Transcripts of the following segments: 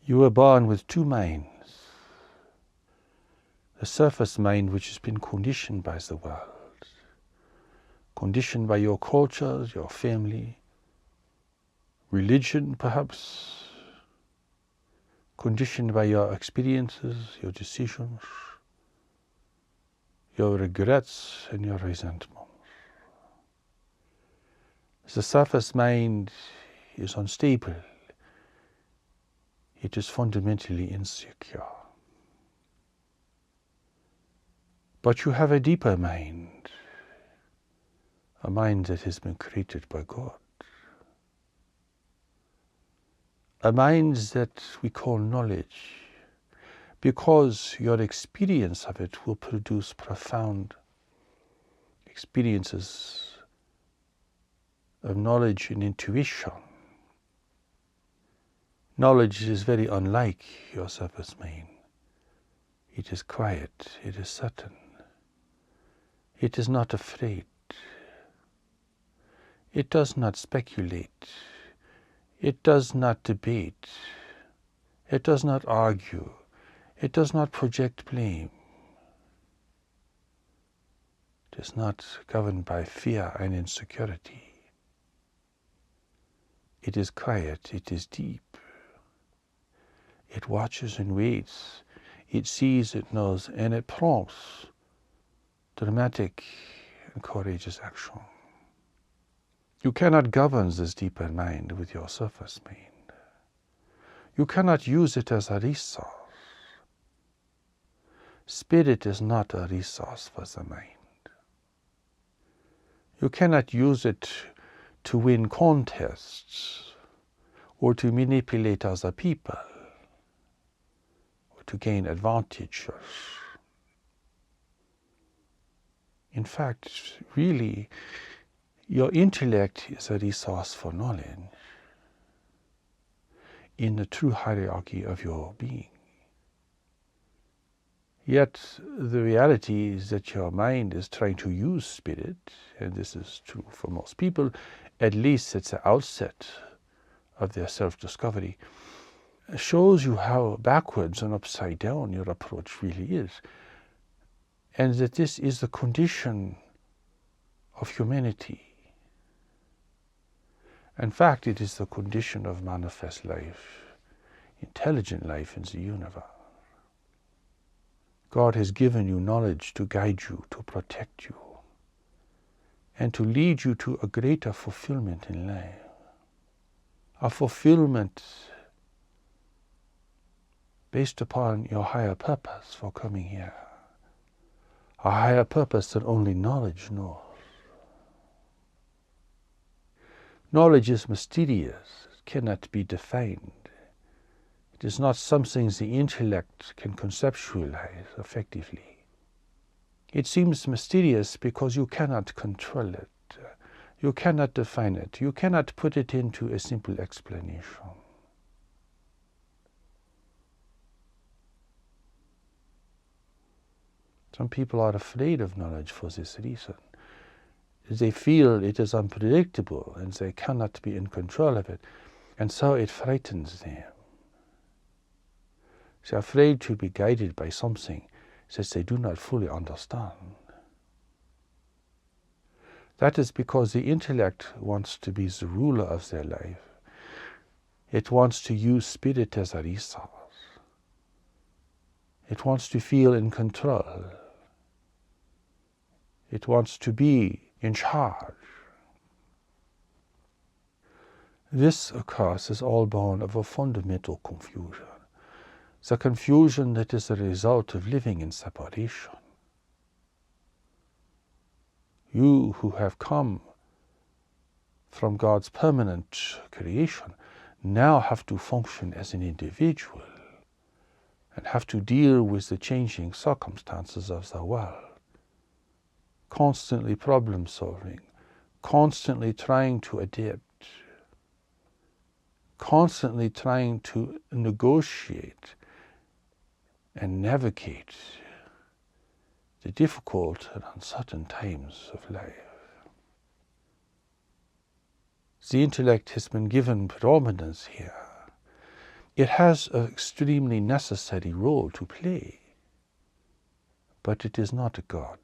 You were born with two minds. The surface mind, which has been conditioned by the world, conditioned by your cultures, your family, religion perhaps, conditioned by your experiences, your decisions, your regrets and your resentments. The surface mind is unstable. It is fundamentally insecure. But you have a deeper mind, a mind that has been created by God. A mind that we call knowledge, because your experience of it will produce profound experiences of knowledge and intuition. Knowledge is very unlike your surface mind. It is quiet, it is certain. It is not afraid. It does not speculate. It does not debate. It does not argue. It does not project blame. It is not governed by fear and insecurity. It is quiet, it is deep. It watches and waits. It sees, it knows, and it prompts dramatic and courageous action. You cannot govern this deeper mind with your surface mind. You cannot use it as a resource. Spirit is not a resource for the mind. You cannot use it to win contests or to manipulate other people or to gain advantages. In fact, really, your intellect is a resource for knowledge in the true hierarchy of your being. Yet the reality is that your mind is trying to use spirit, and this is true for most people, at least at the outset of their self-discovery, shows you how backwards and upside down your approach really is, and that this is the condition of humanity. In fact, it is the condition of manifest life, intelligent life in the universe. God has given you knowledge to guide you, to protect you, and to lead you to a greater fulfillment in life. A fulfillment based upon your higher purpose for coming here. A higher purpose that only knowledge knows. Knowledge is mysterious, it cannot be defined. It is not something the intellect can conceptualize effectively. It seems mysterious because you cannot control it. You cannot define it. You cannot put it into a simple explanation. Some people are afraid of knowledge for this reason. They feel it is unpredictable and they cannot be in control of it, and so it frightens them. They are afraid to be guided by something that they do not fully understand. That is because the intellect wants to be the ruler of their life. It wants to use spirit as a resource. It wants to feel in control. It wants to be in charge. This, of course, is all born of a fundamental confusion. The confusion that is a result of living in separation. You who have come from God's permanent creation now have to function as an individual and have to deal with the changing circumstances of the world. Constantly problem solving, constantly trying to adapt, constantly trying to negotiate and navigate the difficult and uncertain times of life. The intellect has been given predominance here. It has an extremely necessary role to play, but it is not a God.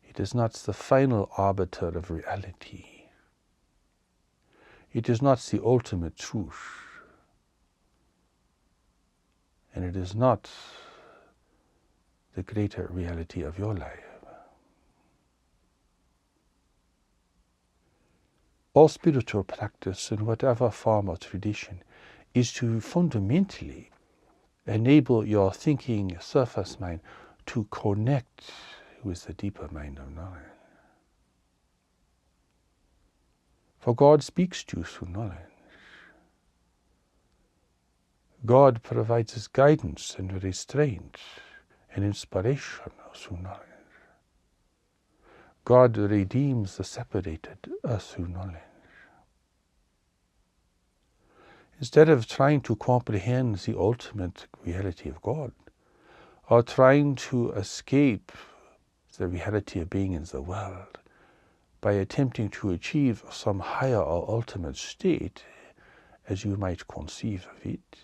It is not the final arbiter of reality. It is not the ultimate truth. And it is not the greater reality of your life. All spiritual practice, in whatever form or tradition, is to fundamentally enable your thinking surface mind to connect with the deeper mind of knowledge. For God speaks to you through knowledge. God provides us guidance and restraint and inspiration through knowledge. God redeems the separated through knowledge. Instead of trying to comprehend the ultimate reality of God, or trying to escape the reality of being in the world by attempting to achieve some higher or ultimate state, as you might conceive of it,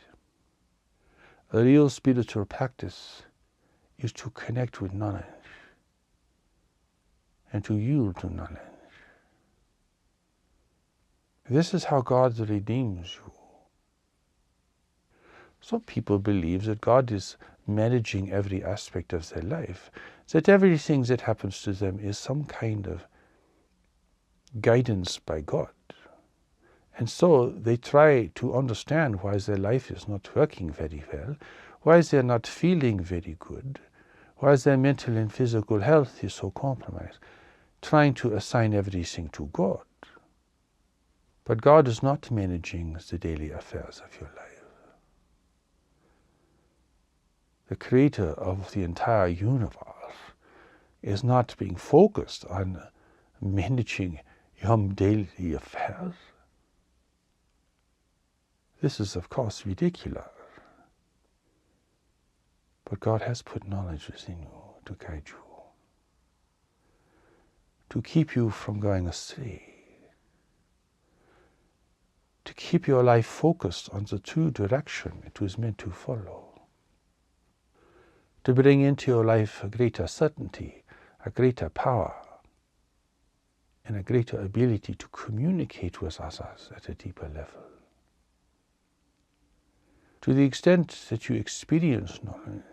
a real spiritual practice is to connect with knowledge and to yield to knowledge. This is how God redeems you. Some people believe that God is managing every aspect of their life, that everything that happens to them is some kind of guidance by God. And so they try to understand why their life is not working very well, why they're not feeling very good, why their mental and physical health is so compromised, trying to assign everything to God. But God is not managing the daily affairs of your life. The creator of the entire universe is not being focused on managing your daily affairs. This is, of course, ridiculous. But God has put knowledge within you to guide you, to keep you from going astray, to keep your life focused on the true direction it was meant to follow, to bring into your life a greater certainty, a greater power, and a greater ability to communicate with others at a deeper level. To the extent that you experience knowledge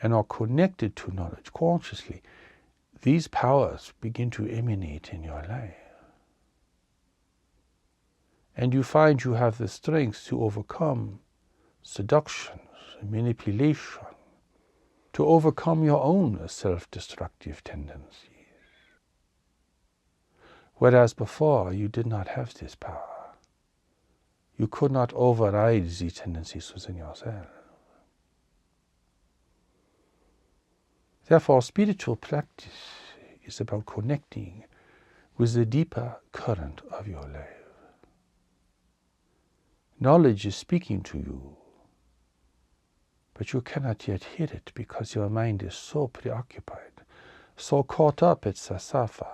and are connected to knowledge consciously, these powers begin to emanate in your life. And you find you have the strength to overcome seductions, manipulation, to overcome your own self-destructive tendencies. Whereas before you did not have this power. You could not override these tendencies within yourself. Therefore, spiritual practice is about connecting with the deeper current of your life. Knowledge is speaking to you, but you cannot yet hear it because your mind is so preoccupied, so caught up at the surface,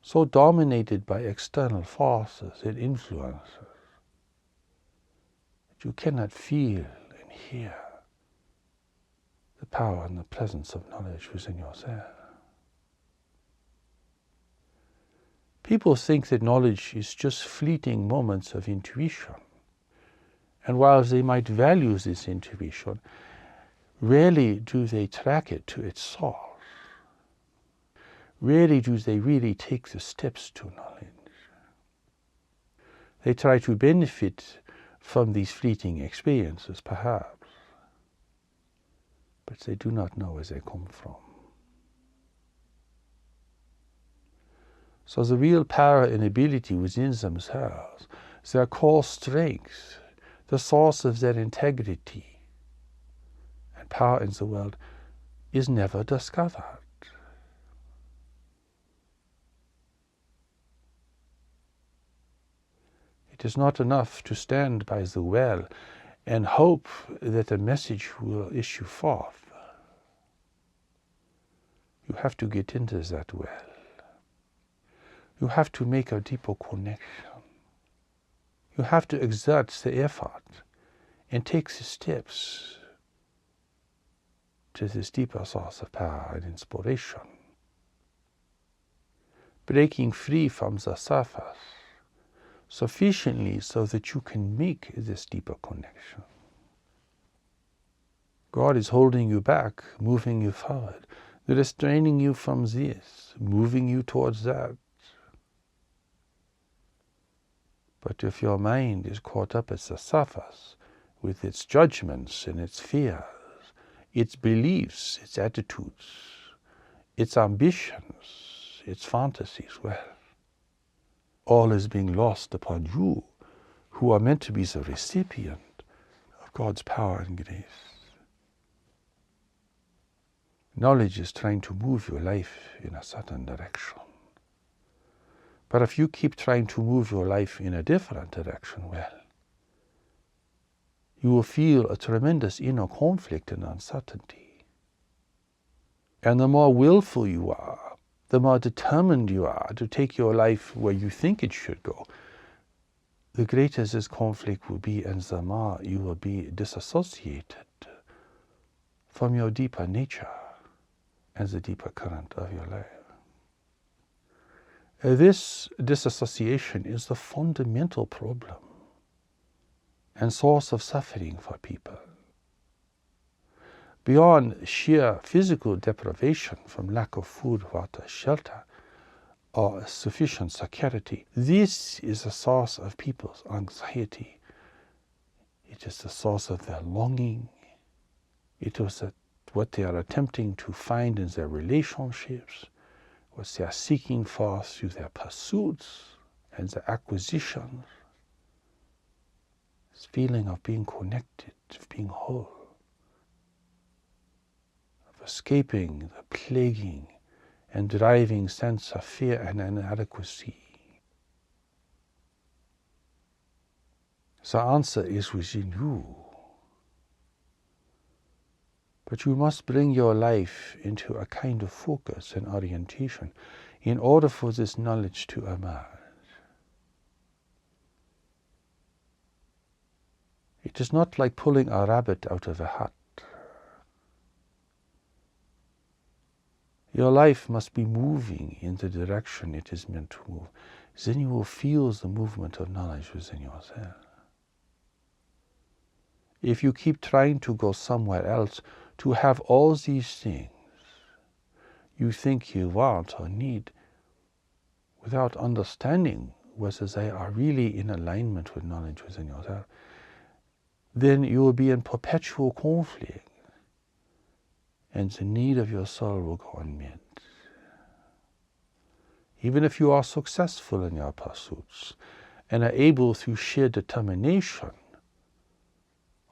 so dominated by external forces and influences, that you cannot feel and hear the power and the presence of knowledge within yourself. People think that knowledge is just fleeting moments of intuition. And while they might value this intuition, rarely do they track it to its source. Rarely do they really take the steps to knowledge. They try to benefit from these fleeting experiences, perhaps, but they do not know where they come from. So the real power and ability within themselves, their core strength, the source of their integrity and power in the world, is never discovered. It is not enough to stand by the well and hope that a message will issue forth. You have to get into that well. You have to make a deeper connection. You have to exert the effort and take the steps to this deeper source of power and inspiration, breaking free from the surface sufficiently so that you can make this deeper connection. God is holding you back, moving you forward, restraining you from this, moving you towards that. But if your mind is caught up at the surface with its judgments and its fears, its beliefs, its attitudes, its ambitions, its fantasies, well, all is being lost upon you, who are meant to be the recipient of God's power and grace. Knowledge is trying to move your life in a certain direction. But if you keep trying to move your life in a different direction, well, you will feel a tremendous inner conflict and uncertainty. And the more willful you are, the more determined you are to take your life where you think it should go, the greater this conflict will be, and the more you will be disassociated from your deeper nature and the deeper current of your life. This disassociation is the fundamental problem and source of suffering for people. Beyond sheer physical deprivation from lack of food, water, shelter, or sufficient security, this is the source of people's anxiety. It is the source of their longing. It is what they are attempting to find in their relationships, what they are seeking for through their pursuits and their acquisitions. This feeling of being connected, of being whole, of escaping the plaguing and driving sense of fear and inadequacy. The answer is within you. But you must bring your life into a kind of focus and orientation in order for this knowledge to emerge. It is not like pulling a rabbit out of a hat. Your life must be moving in the direction it is meant to move. Then you will feel the movement of knowledge within yourself. If you keep trying to go somewhere else, to have all these things you think you want or need, without understanding whether they are really in alignment with knowledge within yourself, then you will be in perpetual conflict, and the need of your soul will go unmet. Even if you are successful in your pursuits and are able through sheer determination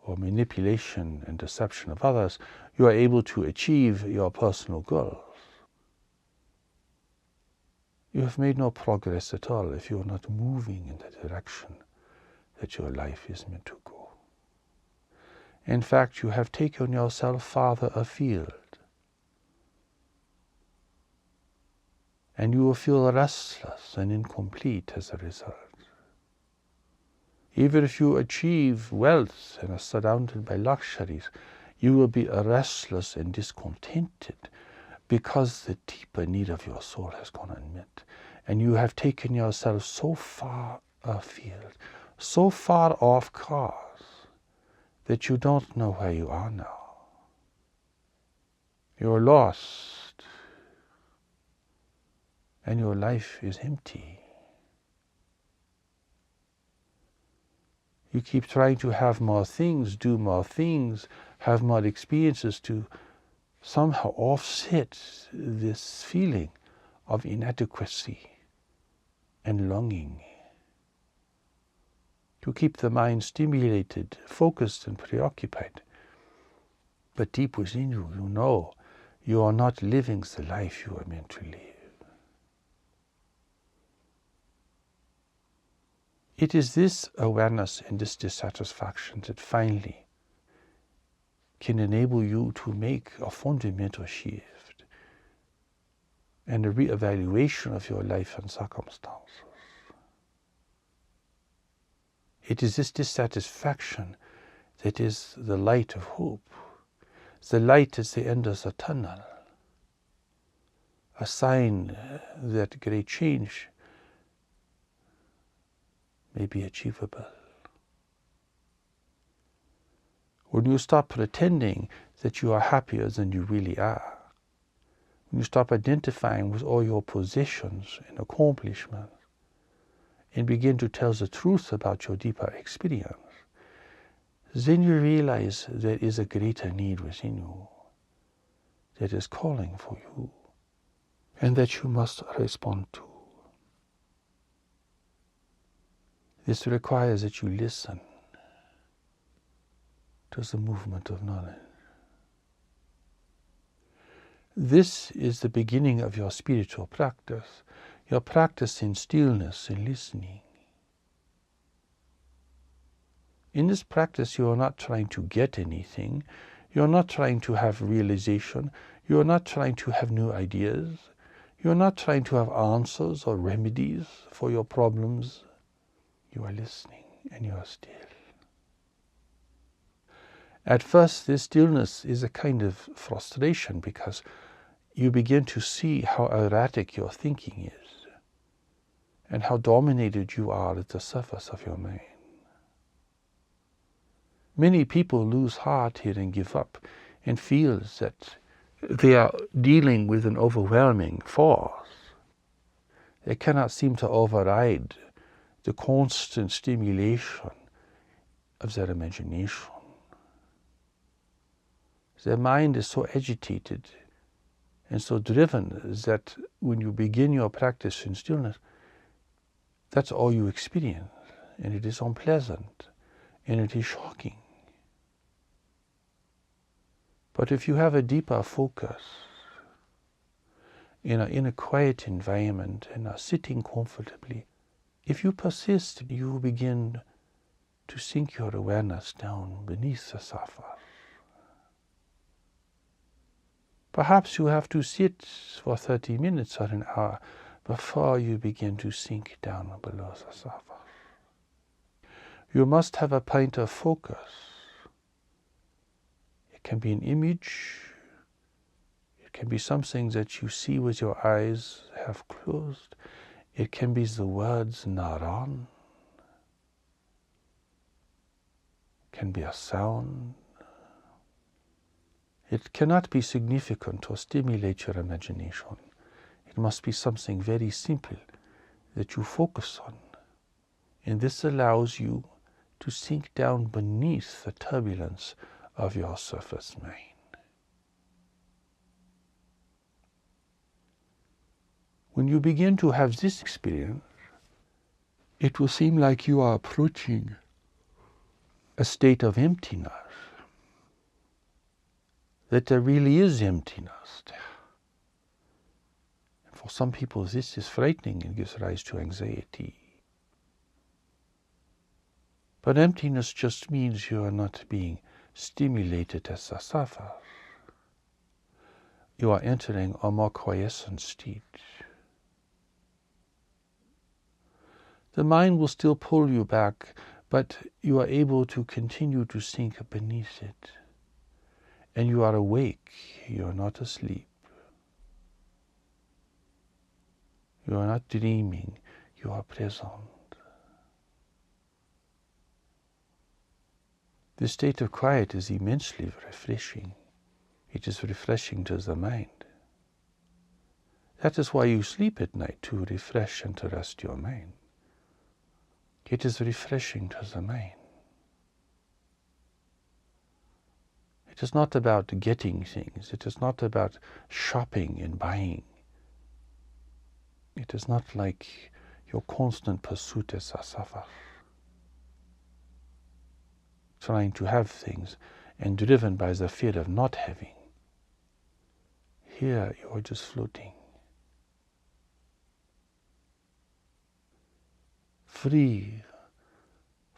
or manipulation and deception of others, you are able to achieve your personal goals. You have made no progress at all if you are not moving in the direction that your life is meant to go. In fact, you have taken yourself farther afield, and you will feel restless and incomplete as a result. Even if you achieve wealth and are surrounded by luxuries, you will be restless and discontented because the deeper need of your soul has gone unmet. And you have taken yourself so far afield, so far off course, that you don't know where you are now. You're lost, and your life is empty. You keep trying to have more things, do more things, have more experiences to somehow offset this feeling of inadequacy and longing. To keep the mind stimulated, focused and preoccupied. But deep within you, you know you are not living the life you are meant to live. It is this awareness and this dissatisfaction that finally can enable you to make a fundamental shift and a re-evaluation of your life and circumstances. It is this dissatisfaction that is the light of hope. The light at the end of the tunnel. A sign that great change may be achievable. When you stop pretending that you are happier than you really are, when you stop identifying with all your possessions and accomplishments, and begin to tell the truth about your deeper experience, then you realize there is a greater need within you that is calling for you and that you must respond to. This requires that you listen to the movement of knowledge. This is the beginning of your spiritual practice, your practice in stillness and listening. In this practice, you are not trying to get anything. You are not trying to have realization. You are not trying to have new ideas. You are not trying to have answers or remedies for your problems. You are listening and you are still. At first, this stillness is a kind of frustration because you begin to see how erratic your thinking is and how dominated you are at the surface of your mind. Many people lose heart here and give up and feel that they are dealing with an overwhelming force. They cannot seem to override the constant stimulation of their imagination. Their mind is so agitated and so driven that when you begin your practice in stillness, that's all you experience. And it is unpleasant and it is shocking. But if you have a deeper focus in a quiet environment and are sitting comfortably, if you persist, you will begin to sink your awareness down beneath the surface. Perhaps you have to sit for 30 minutes or an hour before you begin to sink down below the surface. You must have a point of focus. It can be an image. It can be something that you see with your eyes half closed. It can be the words Naran. It can be a sound. It cannot be significant or stimulate your imagination. It must be something very simple that you focus on. And this allows you to sink down beneath the turbulence of your surface mind. When you begin to have this experience, it will seem like you are approaching a state of emptiness. That there really is emptiness there. And for some people this is frightening and gives rise to anxiety. But emptiness just means you are not being stimulated as a surface. You are entering a more quiescent state. The mind will still pull you back, but you are able to continue to sink beneath it. And you are awake, you are not asleep. You are not dreaming, you are present. This state of quiet is immensely refreshing. It is refreshing to the mind. That is why you sleep at night, to refresh and to rest your mind. It is refreshing to the mind. It is not about getting things. It is not about shopping and buying. It is not like your constant pursuit as a surface, trying to have things and driven by the fear of not having. Here you are just floating, free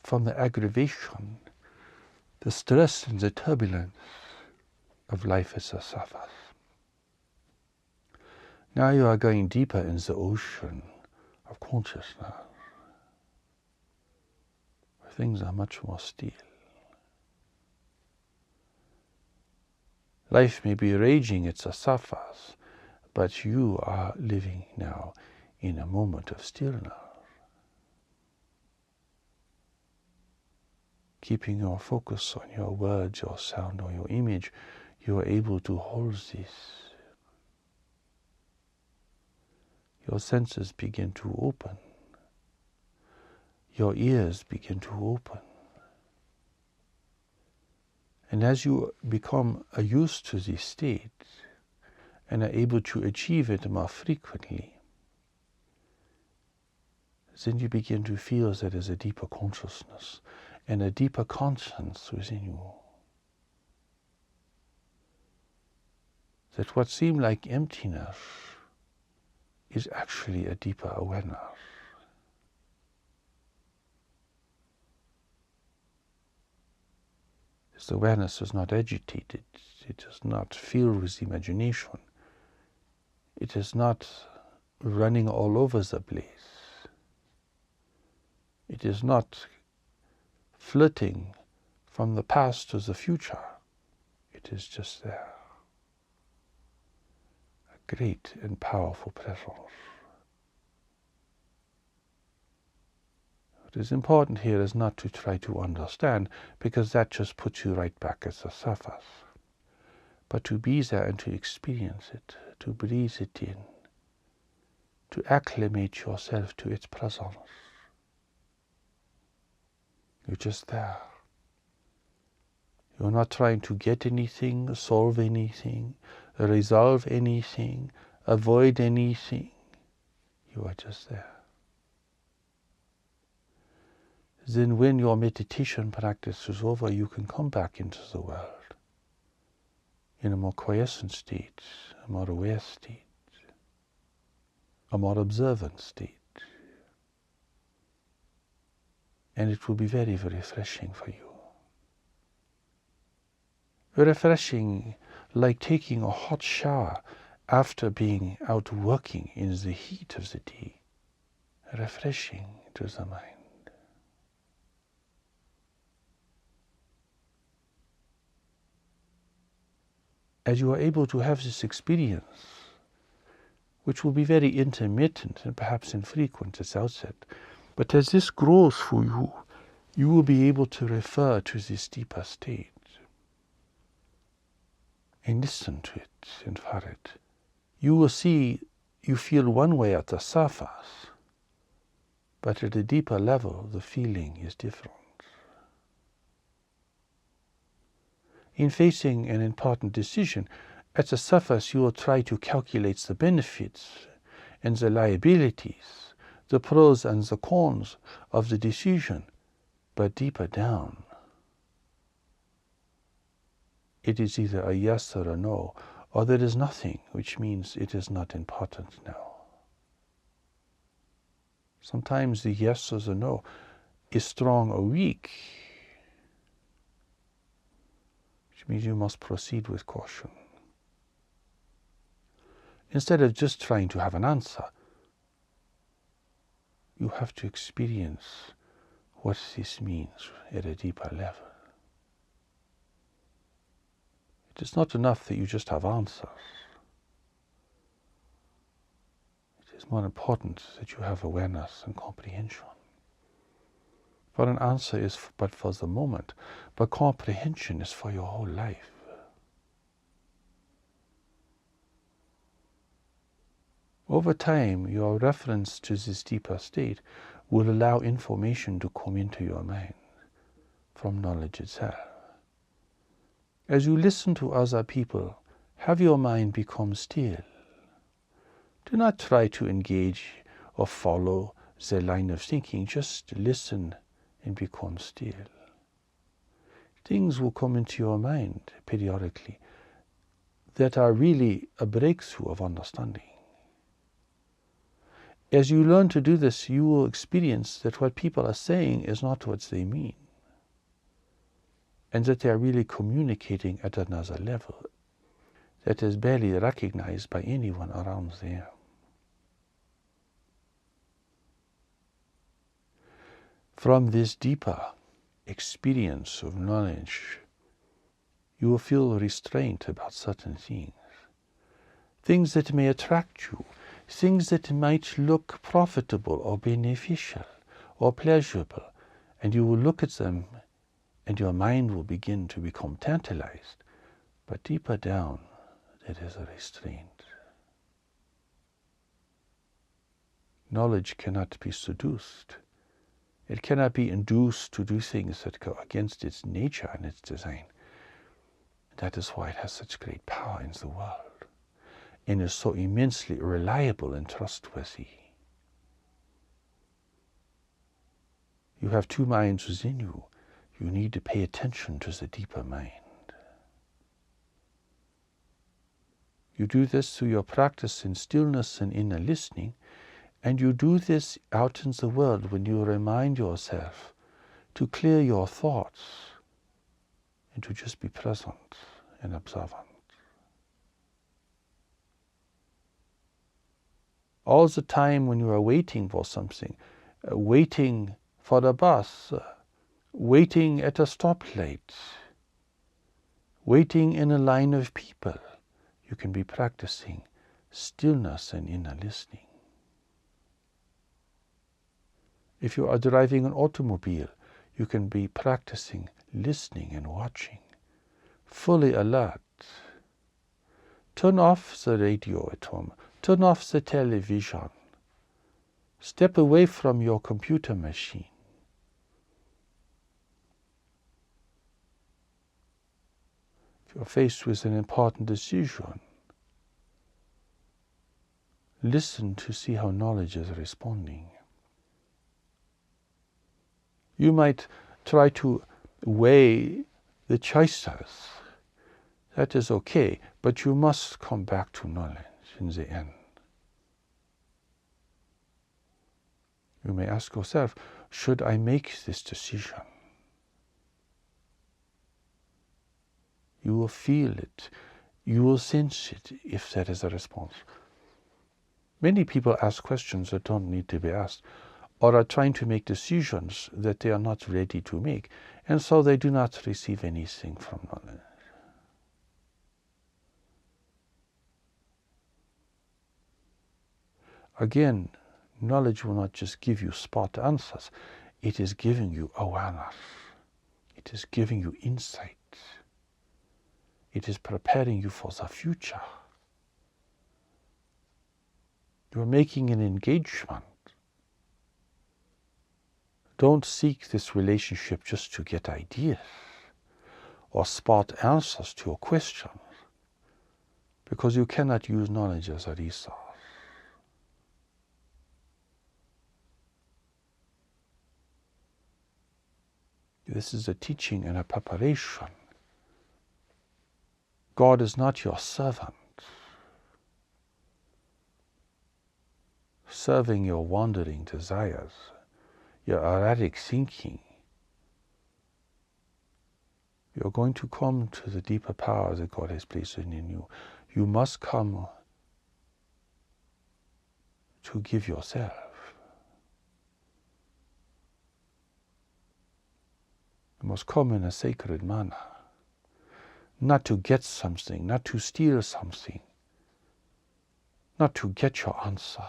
from the aggravation, the stress and the turbulence of life as a surface. Now you are going deeper in the ocean of consciousness, with things are much more still. Life may be raging at the surface, but you are living now in a moment of stillness. Keeping your focus on your words, your sound, or your image, you are able to hold this. Your senses begin to open. Your ears begin to open. And as you become used to this state and are able to achieve it more frequently, then you begin to feel that there is a deeper consciousness and a deeper conscience within you. That what seemed like emptiness is actually a deeper awareness. This awareness is not agitated, it is not filled with imagination, it is not running all over the place, it is not flitting from the past to the future, it is just there. A great and powerful presence. What is important here is not to try to understand, because that just puts you right back at the surface. But to be there and to experience it, to breathe it in, to acclimate yourself to its presence. You're just there. You're not trying to get anything, solve anything, resolve anything, avoid anything. You are just there. Then when your meditation practice is over, you can come back into the world in a more quiescent state, a more aware state, a more observant state. And it will be very, very refreshing for you. Refreshing, like taking a hot shower after being out working in the heat of the day. Refreshing to the mind. As you are able to have this experience, which will be very intermittent and perhaps infrequent at the outset, but as this grows for you, you will be able to refer to this deeper state and listen to it and for it. You will see, you feel one way at the surface, but at a deeper level the feeling is different. In facing an important decision, at the surface you will try to calculate the benefits and the liabilities, the pros and the cons of the decision, but deeper down, it is either a yes or a no, or there is nothing, which means it is not important now. Sometimes the yes or the no is strong or weak, which means you must proceed with caution. Instead of just trying to have an answer, you have to experience what this means at a deeper level. It is not enough that you just have answers. It is more important that you have awareness and comprehension. For an answer is but for the moment, but comprehension is for your whole life. Over time, your reference to this deeper state will allow information to come into your mind from knowledge itself. As you listen to other people, have your mind become still. Do not try to engage or follow their line of thinking. Just listen and become still. Things will come into your mind periodically that are really a breakthrough of understanding. As you learn to do this, you will experience that what people are saying is not what they mean, and that they are really communicating at another level that is barely recognized by anyone around there. From this deeper experience of knowledge, you will feel restraint about certain things. Things that may attract you, things that might look profitable or beneficial or pleasurable, and you will look at them and your mind will begin to become tantalized. But deeper down, there is a restraint. Knowledge cannot be seduced. It cannot be induced to do things that go against its nature and its design. That is why it has such great power in the world and is so immensely reliable and trustworthy. You have two minds within you. You need to pay attention to the deeper mind. You do this through your practice in stillness and inner listening, and you do this out in the world when you remind yourself to clear your thoughts and to just be present and observant. All the time when you are waiting for something, waiting for the bus, waiting at a stoplight, waiting in a line of people, you can be practicing stillness and inner listening. If you are driving an automobile, you can be practicing listening and watching, fully alert. Turn off the radio at home. Turn off the television. Step away from your computer machine. If you're faced with an important decision, listen to see how knowledge is responding. You might try to weigh the choices. That is okay, but you must come back to knowledge in the end. You may ask yourself, should I make this decision? You will feel it. You will sense it if there is a response. Many people ask questions that don't need to be asked, or are trying to make decisions that they are not ready to make, and so they do not receive anything from knowledge. Again, knowledge will not just give you spot answers. It is giving you awareness. It is giving you insight. It is preparing you for the future. You are making an engagement. Don't seek this relationship just to get ideas or spot answers to your questions, because you cannot use knowledge as a resource. This is a teaching and a preparation. God is not your servant, serving your wandering desires, your erratic thinking. You're going to come to the deeper power that God has placed in you. You must come to give yourself. You must come in a sacred manner, not to get something, not to steal something, not to get your answer.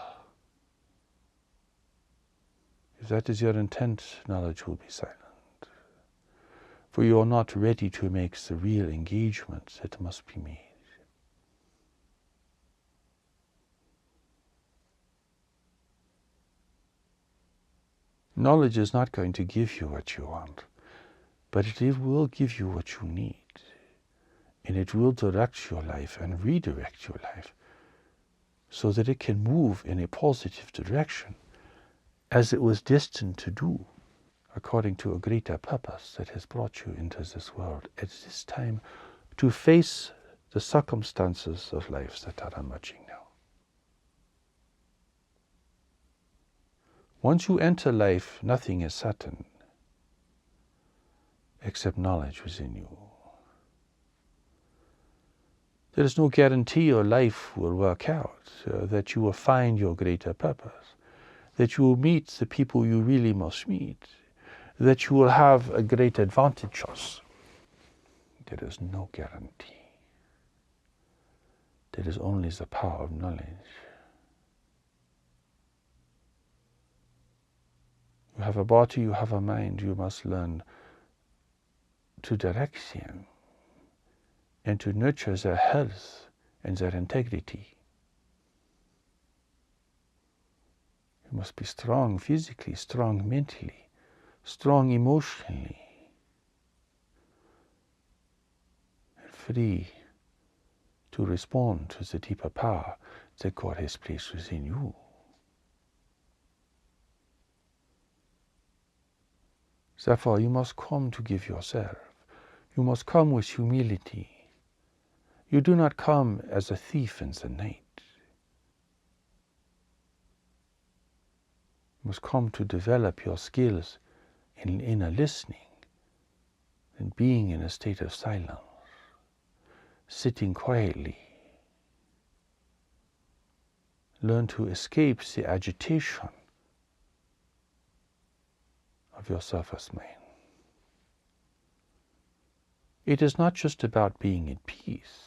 If that is your intent, knowledge will be silent. For you are not ready to make the real engagement that must be made. Knowledge is not going to give you what you want, but it will give you what you need. And it will direct your life and redirect your life so that it can move in a positive direction, as it was destined to do, according to a greater purpose that has brought you into this world at this time to face the circumstances of life that are emerging now. Once you enter life, nothing is certain except knowledge within you. There is no guarantee your life will work out, that you will find your greater purpose, that you will meet the people you really must meet, that you will have a great advantage of. There is no guarantee. There is only the power of knowledge. You have a body, you have a mind, you must learn to direct them and to nurture their health and their integrity. You must be strong physically, strong mentally, strong emotionally, and free to respond to the deeper power that God has placed within you. Therefore, you must come to give yourself. You must come with humility. You do not come as a thief in the night. You must come to develop your skills in inner listening and being in a state of silence, sitting quietly. Learn to escape the agitation of your surface mind. It is not just about being at peace.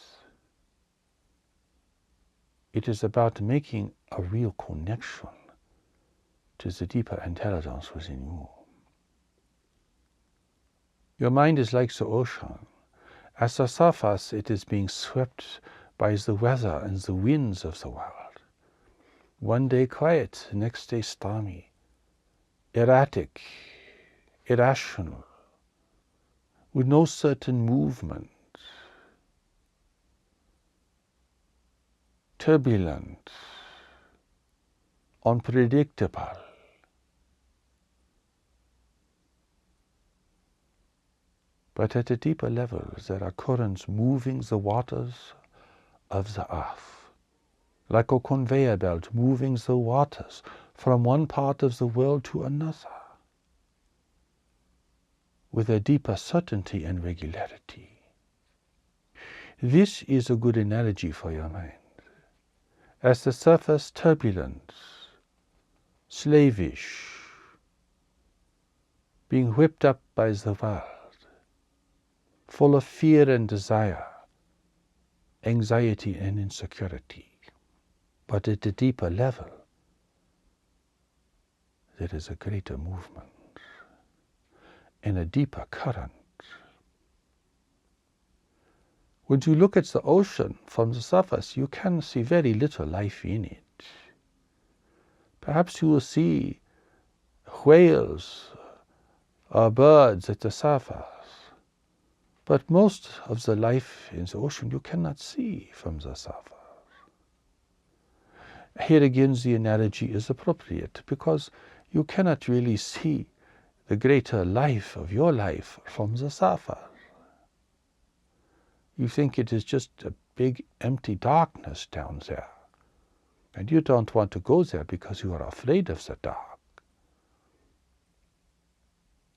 It is about making a real connection to the deeper intelligence within you. Your mind is like the ocean. As the surface, it is being swept by the weather and the winds of the world. One day quiet, the next day stormy, erratic, irrational, with no certain movement, turbulent, unpredictable. But at a deeper level, there are currents moving the waters of the earth, like a conveyor belt moving the waters from one part of the world to another, with a deeper certainty and regularity. This is a good analogy for your mind. As the surface turbulent, slavish, being whipped up by the world, full of fear and desire, anxiety and insecurity. But at a deeper level, there is a greater movement and a deeper current. When you look at the ocean from the surface, you can see very little life in it. Perhaps you will see whales or birds at the surface, but most of the life in the ocean you cannot see from the surface. Here again the analogy is appropriate, because you cannot really see the greater life of your life from the surface. You think it is just a big empty darkness down there, and you don't want to go there because you are afraid of the dark.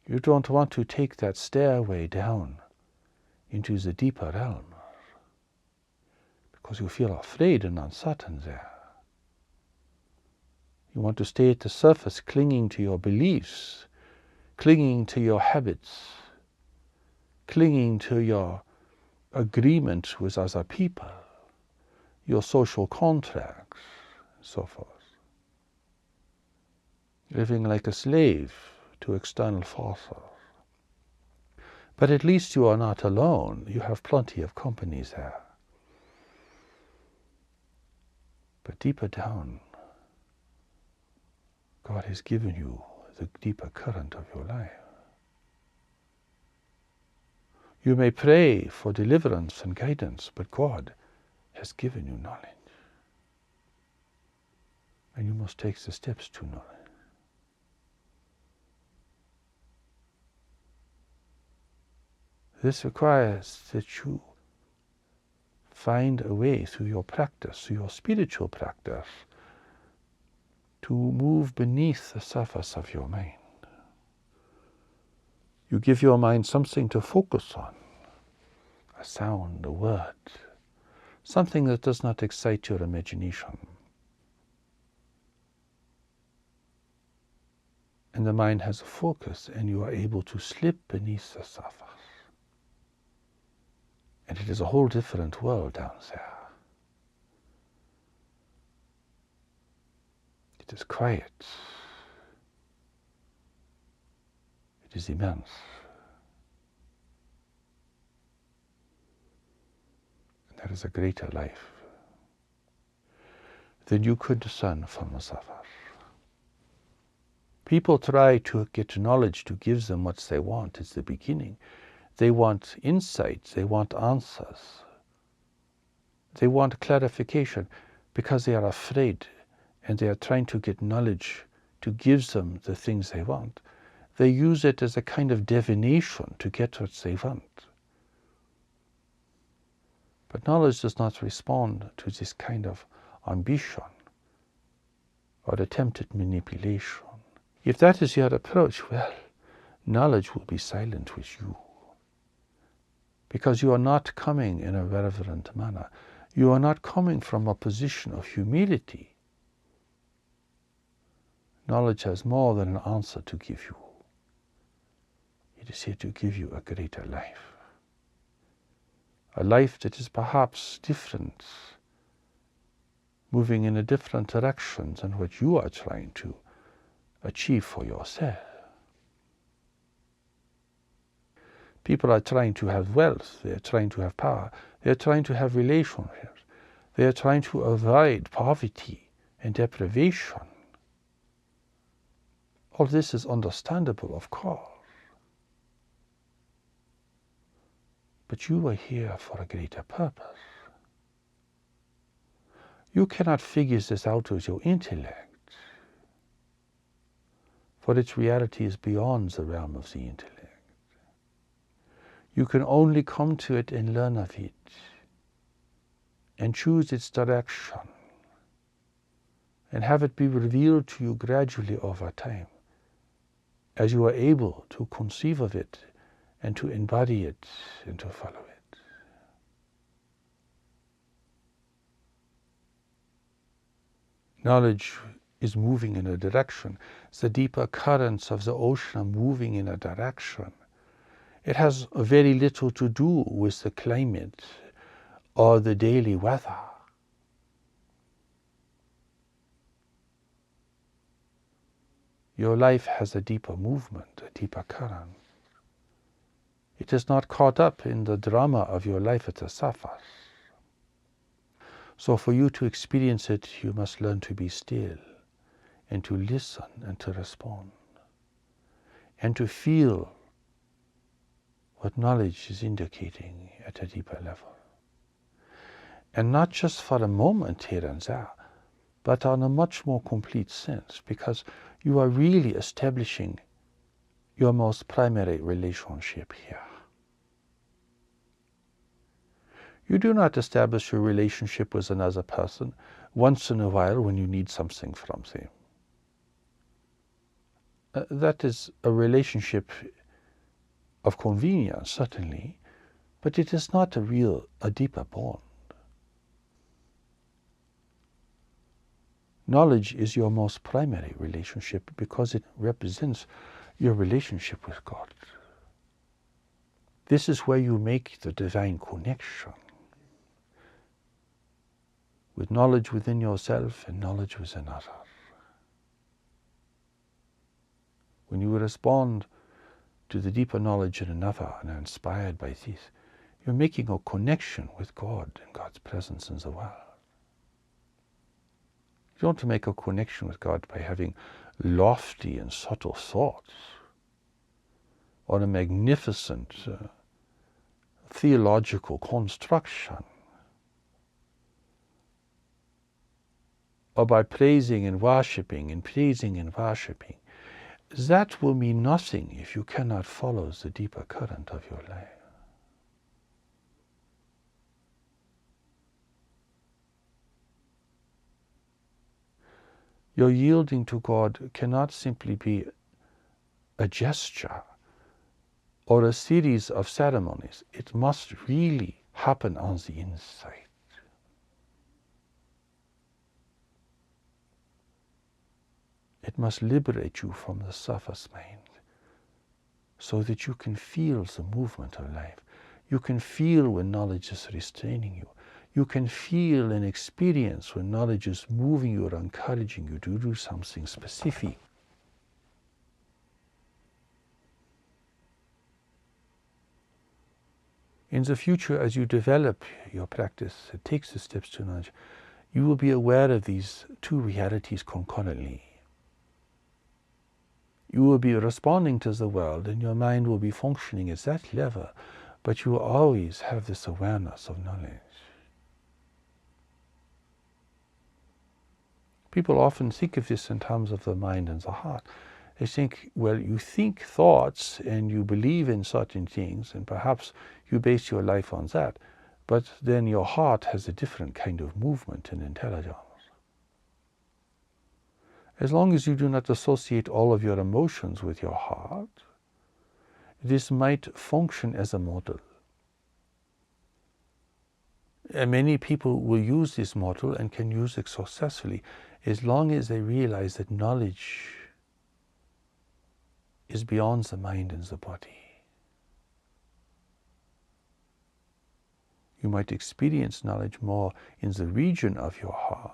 You don't want to take that stairway down into the deeper realm because you feel afraid and uncertain there. You want to stay at the surface, clinging to your beliefs, clinging to your habits, clinging to your agreement with other people, your social contracts, and so forth. Living like a slave to external forces. But at least you are not alone. You have plenty of company there. But deeper down, God has given you the deeper current of your life. You may pray for deliverance and guidance, but God has given you knowledge. And you must take the steps to knowledge. This requires that you find a way through your practice, through your spiritual practice, to move beneath the surface of your mind. You give your mind something to focus on, a sound, a word, something that does not excite your imagination. and the mind has a focus, and you are able to slip beneath the surface. And it is a whole different world down there. It is quiet. It is immense. And that is a greater life than you could discern from the surface. People try to get knowledge to give them what they want. It's the beginning. They want insights. They want answers. They want clarification because they are afraid and they are trying to get knowledge to give them the things they want. They use it as a kind of divination to get what they want. But knowledge does not respond to this kind of ambition or attempted manipulation. If that is your approach, well, knowledge will be silent with you. Because you are not coming in a reverent manner. You are not coming from a position of humility. Knowledge has more than an answer to give you. It is here to give you a greater life. A life that is perhaps different, moving in a different direction than what you are trying to achieve for yourself. People are trying to have wealth, they are trying to have power, they are trying to have relationships, they are trying to avoid poverty and deprivation. All this is understandable, of course. But you are here for a greater purpose. You cannot figure this out with your intellect, for its reality is beyond the realm of the intellect. You can only come to it and learn of it, and choose its direction, and have it be revealed to you gradually over time, as you are able to conceive of it, and to embody it, and to follow it. Knowledge is moving in a direction. The deeper currents of the ocean are moving in a direction. It has very little to do with the climate or the daily weather. Your life has a deeper movement, a deeper current. It is not caught up in the drama of your life at the surface. So for you to experience it, you must learn to be still, and to listen, and to respond, and to feel what knowledge is indicating at a deeper level. And not just for a moment here and there, but on a much more complete sense, because you are really establishing your most primary relationship here. You do not establish your relationship with another person once in a while when you need something from them. That is a relationship of convenience, certainly, but it is not a deeper bond. Knowledge is your most primary relationship because it represents your relationship with God. This is where you make the divine connection with knowledge within yourself and knowledge within others. When you respond to the deeper knowledge in another and are inspired by this, you're making a connection with God and God's presence in the world. You don't make a connection with God by having lofty and subtle thoughts or a magnificent theological construction, or by praising and worshipping and praising and worshipping. That will mean nothing if you cannot follow the deeper current of your life. Your yielding to God cannot simply be a gesture or a series of ceremonies. It must really happen on the inside. It must liberate you from the surface mind so that you can feel the movement of life. You can feel when knowledge is restraining you. You can feel and experience when knowledge is moving you or encouraging you to do something specific. In the future, as you develop your practice and take the steps to knowledge, you will be aware of these two realities concurrently. You will be responding to the world and your mind will be functioning at that level, but you will always have this awareness of knowledge. People often think of this in terms of the mind and the heart. They think, well, you think thoughts and you believe in certain things and perhaps you base your life on that, but then your heart has a different kind of movement and intelligence. As long as you do not associate all of your emotions with your heart, this might function as a model. And many people will use this model and can use it successfully as long as they realize that knowledge is beyond the mind and the body. You might experience knowledge more in the region of your heart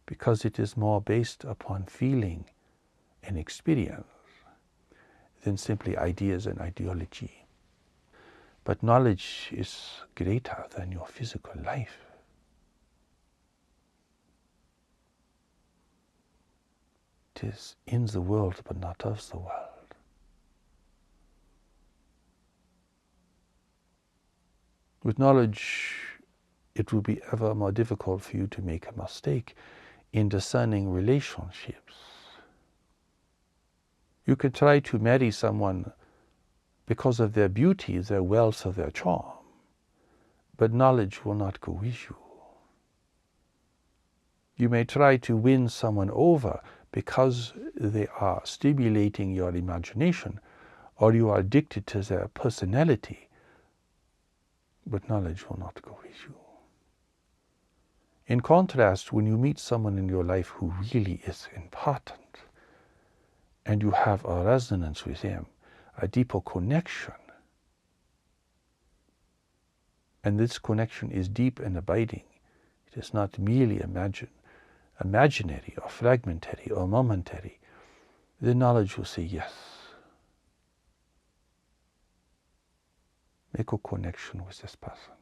because it is more based upon feeling and experience than simply ideas and ideology. But knowledge is greater than your physical life. It is in the world but not of the world. With knowledge, it will be ever more difficult for you to make a mistake in discerning relationships. You can try to marry someone because of their beauty, their wealth, or their charm, but knowledge will not go with you. You may try to win someone over because they are stimulating your imagination, or you are addicted to their personality, but knowledge will not go with you. In contrast, when you meet someone in your life who really is important, and you have a resonance with them, a deeper connection, and this connection is deep and abiding, it is not merely imaginary or fragmentary or momentary, the knowledge will say yes. Make a connection with this person.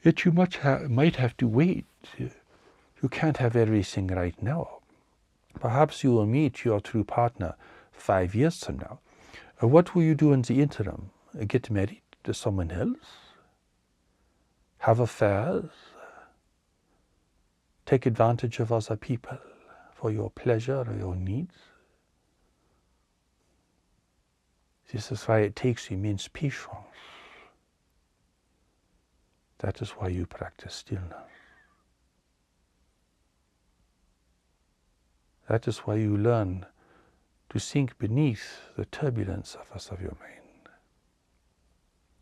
Yet you might have to wait. You can't have everything right now. Perhaps you will meet your true partner 5 years from now. What will you do in the interim? Get married to someone else? Have affairs? Take advantage of other people for your pleasure or your needs? This is why it takes immense patience. That is why you practice stillness. That is why you learn to sink beneath the turbulent surface of your mind,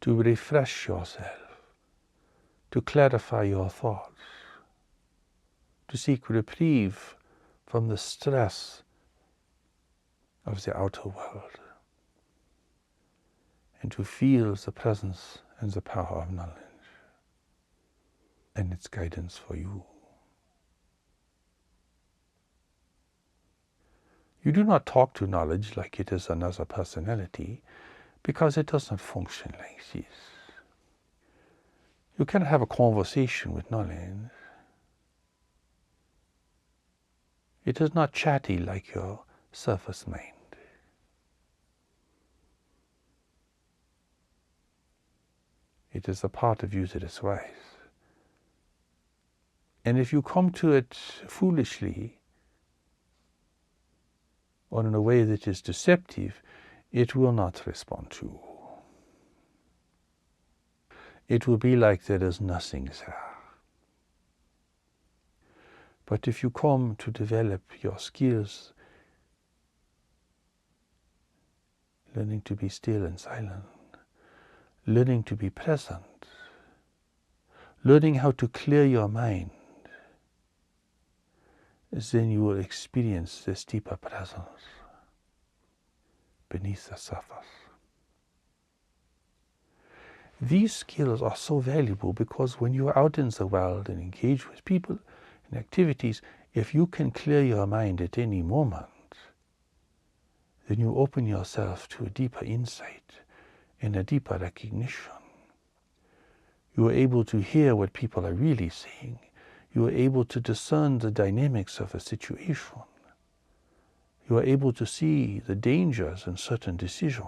to refresh yourself, to clarify your thoughts, to seek reprieve from the stress of the outer world, and to feel the presence and the power of knowledge and its guidance for you. You do not talk to knowledge like it is another personality, because it does not function like this. You can have a conversation with knowledge. It is not chatty like your surface mind. It is a part of you that is wise. And if you come to it foolishly, or in a way that is deceptive, it will not respond to you. It will be like there is nothing there. But if you come to develop your skills, learning to be still and silent, learning to be present, learning how to clear your mind, then you will experience this deeper presence beneath the surface. These skills are so valuable because when you are out in the world and engage with people and activities, if you can clear your mind at any moment, then you open yourself to a deeper insight and a deeper recognition. You are able to hear what people are really saying. You are able to discern the dynamics of a situation. You are able to see the dangers in certain decisions,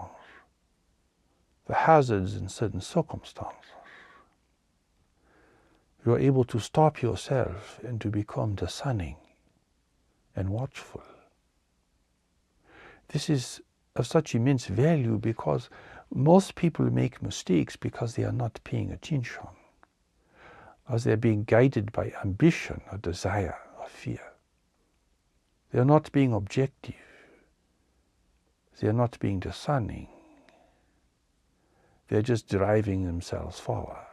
the hazards in certain circumstances. You are able to stop yourself and to become discerning and watchful. This is of such immense value because most people make mistakes because they are not paying attention, as they are being guided by ambition or desire or fear. They are not being objective. They are not being discerning. They are just driving themselves forward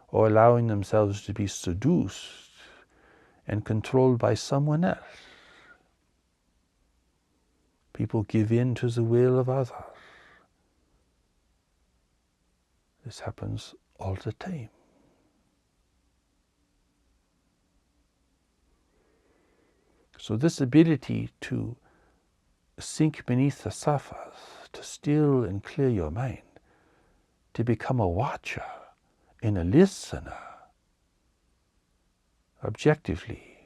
or allowing themselves to be seduced and controlled by someone else. People give in to the will of others. This happens all the time. So this ability to sink beneath the surface, to still and clear your mind, to become a watcher and a listener, objectively,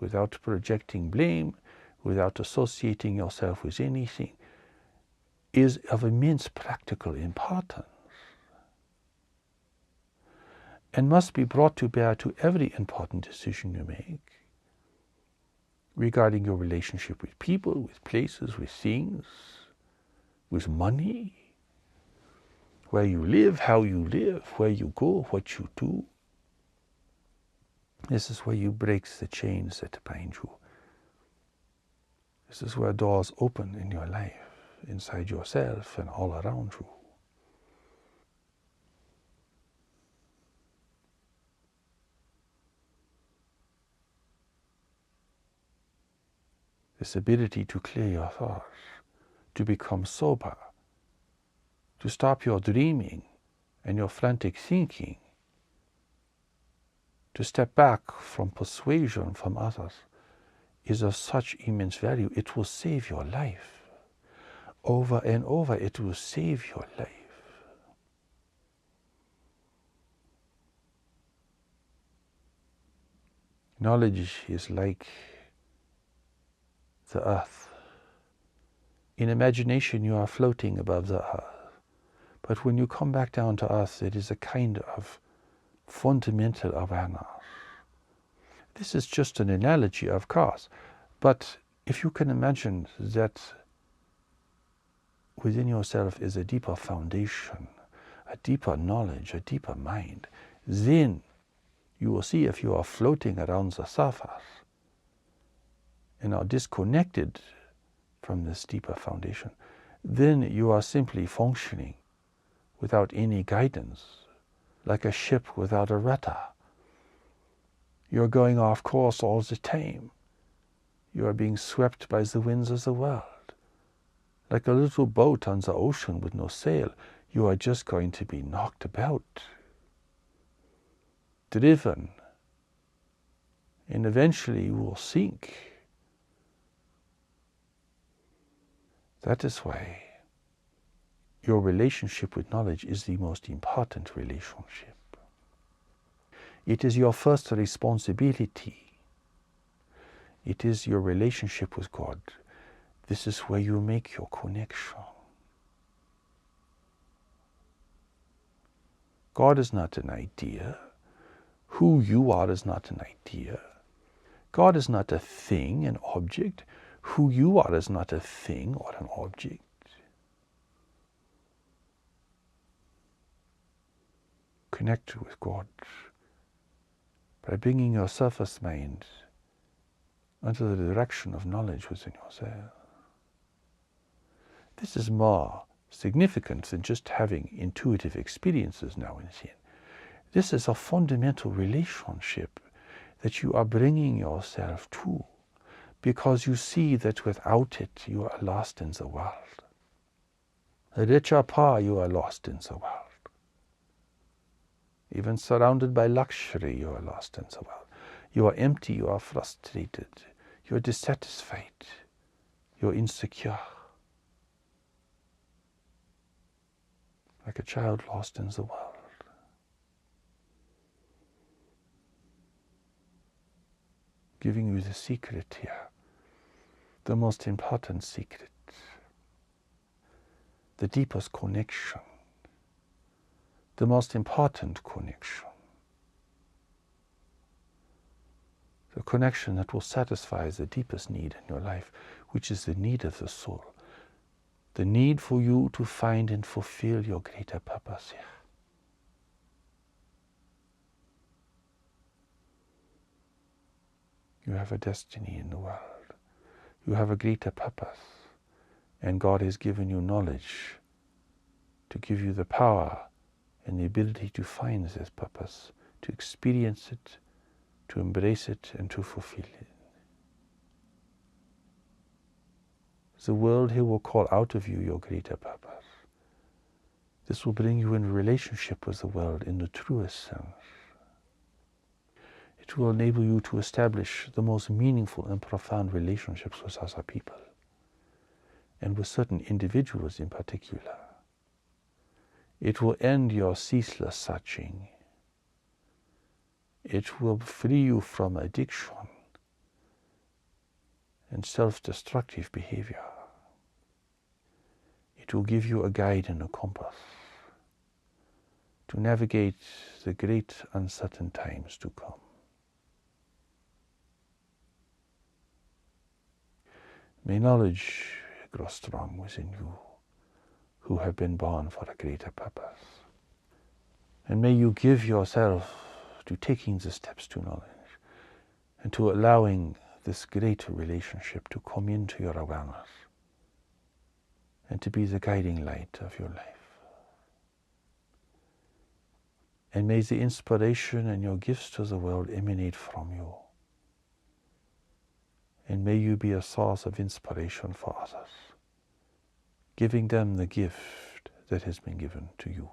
without projecting blame, without associating yourself with anything, is of immense practical importance and must be brought to bear to every important decision you make regarding your relationship with people, with places, with things, with money, where you live, how you live, where you go, what you do. This is where you break the chains that bind you. This is where doors open in your life, inside yourself and all around you. This ability to clear your thoughts, to become sober, to stop your dreaming and your frantic thinking, to step back from persuasion from others, is of such immense value. It will save your life. Over and over, it will save your life. Knowledge is like the earth. In imagination, you are floating above the earth. But when you come back down to earth, it is a kind of fundamental awareness. This is just an analogy, of course, but if you can imagine that within yourself is a deeper foundation, a deeper knowledge, a deeper mind, then you will see if you are floating around the surface and are disconnected from this deeper foundation, then you are simply functioning without any guidance, like a ship without a rudder. You are going off course all the time. You are being swept by the winds of the world. Like a little boat on the ocean with no sail, you are just going to be knocked about, driven, and eventually you will sink. That is why your relationship with knowledge is the most important relationship. It is your first responsibility. It is your relationship with God. This is where you make your connection. God is not an idea. Who you are is not an idea. God is not a thing, an object. Who you are is not a thing or an object. Connect with God by bringing your surface mind under the direction of knowledge within yourself. This is more significant than just having intuitive experiences now and then. This is a fundamental relationship that you are bringing yourself to. because you see that without it you are lost in the world. Rich or poor, you are lost in the world. Even surrounded by luxury, you are lost in the world. You are empty, you are frustrated, you are dissatisfied, you are insecure. Like a child lost in the world. Giving you the secret here, the most important secret, the deepest connection, the most important connection, the connection that will satisfy the deepest need in your life, which is the need of the soul, the need for you to find and fulfill your greater purpose here. You have a destiny in the world. You have a greater purpose. And God has given you knowledge to give you the power and the ability to find this purpose, to experience it, to embrace it, and to fulfill it. The world here will call out of you your greater purpose. This will bring you in relationship with the world in the truest sense. It will enable you to establish the most meaningful and profound relationships with other people, and with certain individuals in particular. It will end your ceaseless searching. It will free you from addiction and self-destructive behavior. It will give you a guide and a compass to navigate the great uncertain times to come. May knowledge grow strong within you, who have been born for a greater purpose. And may you give yourself to taking the steps to knowledge and to allowing this great relationship to come into your awareness and to be the guiding light of your life. And may the inspiration and your gifts to the world emanate from you. And may you be a source of inspiration for others, giving them the gift that has been given to you.